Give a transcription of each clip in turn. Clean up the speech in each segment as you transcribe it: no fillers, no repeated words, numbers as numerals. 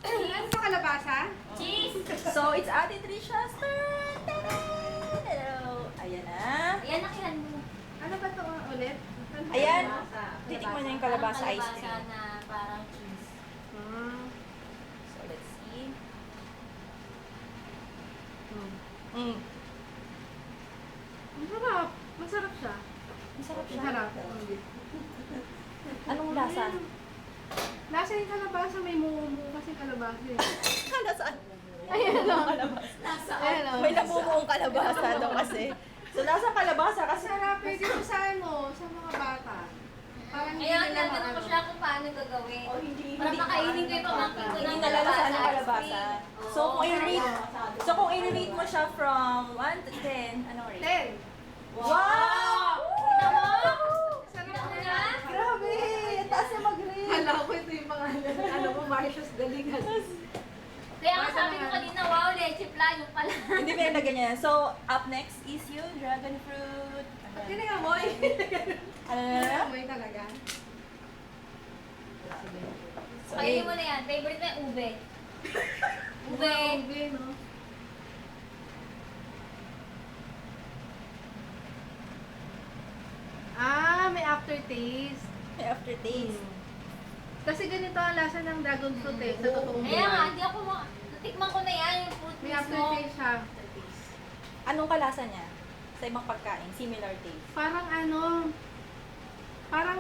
Ano sa kalabasa? Cheese! So, it's Ate Trisha's turn! Tada! Hello! Ayan na. Ayan, nakihan mo. Ano ba ito ulit? Ayan. Titikman niya yung kalabasa ice Kalabasa cream. na parang cheese. So, let's see. Ang sarap. Masarap siya. Masarap siya. Masarap. Anong lasa? Lasa yung kalabasa, may mumu kasi kalabasa eh. Kalasaan. Ayan o. Kalabasa. Ayan o. May namumuong kalabasa daw kasi. So, nasa kalabasa kasi. Sarap eh. Dito sa ano, sa mga bata. Parang hindi Kaya nila nagtanong ko maano. siya kung paano gagawin. Oh, hindi. Para makainin ko yung pamangkin ko Hindi ng nalalasahan ng ice kalabasa. cream. So, kung i-rate, mo siya from 1 to 10, anong rate? 10. Wow! Kita mo? Sarap Kita mo na. na? Grabe! Ang taas niya mag-rate. Hala ko ito yung mga ano mo, Marcia's Galingan. Kaya nga sabi ko kanina, wow, leche flan, yung pala. Hindi may na ganyan. So, up next is yung dragon fruit. Hindi nga mo eh. Ano na? May talaga. So, Kainin mo na yan. Favorite mo yung ube. Ube. Ube, no? Ah, may aftertaste. may aftertaste. Kasi ganito ang lasa ng dragon fruit eh, sa totoong Kaya nga, buhay. hindi ako natikman ko na yan, yung fruit May mismo. aftertaste siya. Anong kalasa niya? Sa ibang pagkain, similar taste. Parang ano, parang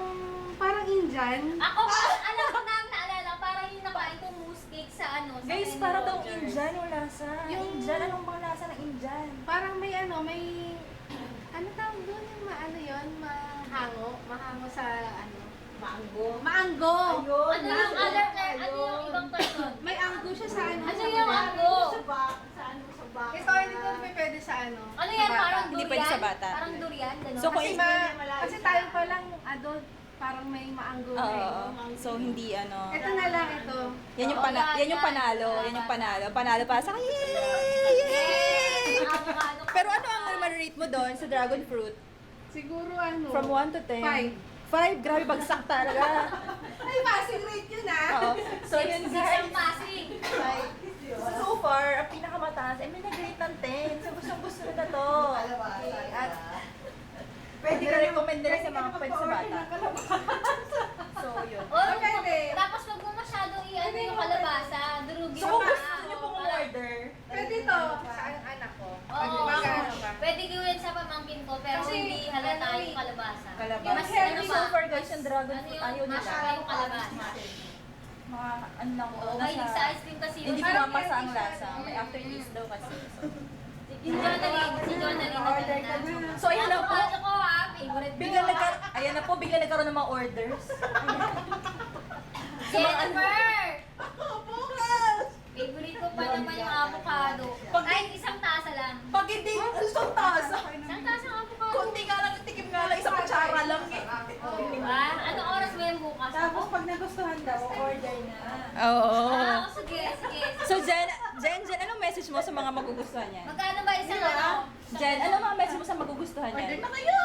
Indian. Ako, alam ko na, naalala, parang yung nakain ko mousse cake sa ano, sa Guys, Kenny para daw Rogers. Indian yung lasa. Yung- Indian, anong bang lasa ng Indian? Parang may ano tawag doon yung maano yun, mahango sa ano. Maanggo. Maanggo! Ayun, Ano yung other term? Ano yung ibang term nun? May anggo siya sa ano. Ano sa yung baba. anggo? Ito, hindi ko pwede sa ano. Ano sa yan? bata. Parang Hindi durian? pwede sa bata. Parang durian, gano'n? So, kung Kasi tayo pa lang adult, parang may maanggo na eh. Oo. So, hindi ano. Ito na lang, ito. Yan yung, Oo, yan yung yan. panalo. Yan yung panalo. Panalo para sa yay! Yay! Avocado. Pero ano ang rate mo doon sa dragon fruit? Siguro ano. From 1 to 10? 5. 5? Grabe, bagsak talaga. Ay, passing rate yun ah. Oo. So, yun Six guys. ang passing. So far, ang pinakamataas, ay may nag-rate ng 10. So, gusto na to. Okay, at pwede ka recommend nila sa mga pwede sa bata. So, yun. Oh, Pwede. tapos wag mo masyadong i-ano yung kalabasa. Durugin So, mo kung pa. gusto nyo pong order, Pwede to sa anak ko. Oo, Magkano ba? pwede gawin sa pamangkin ko, pero Kasi, hindi halata ano, yung kalabasa. kalabasa. Yung mas Pero ano so pa, far guys, yung dragon ano fruit, yung ayaw nila. masaka yung kalabasa. Mga ano lang ko, Mahilig sa ice cream kasi. hindi Parang pumapasa ang healthy siya, lasa. no? May aftertaste daw kasi. So, Si Jonalyn Order ka na. na. so ayan na po. Avocado ko ha, favorite ko. Biglang ayan na po, biglang nagkaroon ng mga orders. Jennifer! Bukas! Favorite ko pa naman yung avocado. Kahit isang tasa lang. Pag hindi, isang tasa. Isang tasa ng avocado. Konti nga lang, tikim nga lang, isang kutsara lang eh. Diba? Anong oras mo yung bukas? Tapos pag nagustuhan daw, order na. Oo. Ah, sige, sige. So Jen, anong message mo sa mga magugustuhan niya? Magkano ba isang ano? Jen, anong mga message mo sa magugustuhan niya? Order na kayo!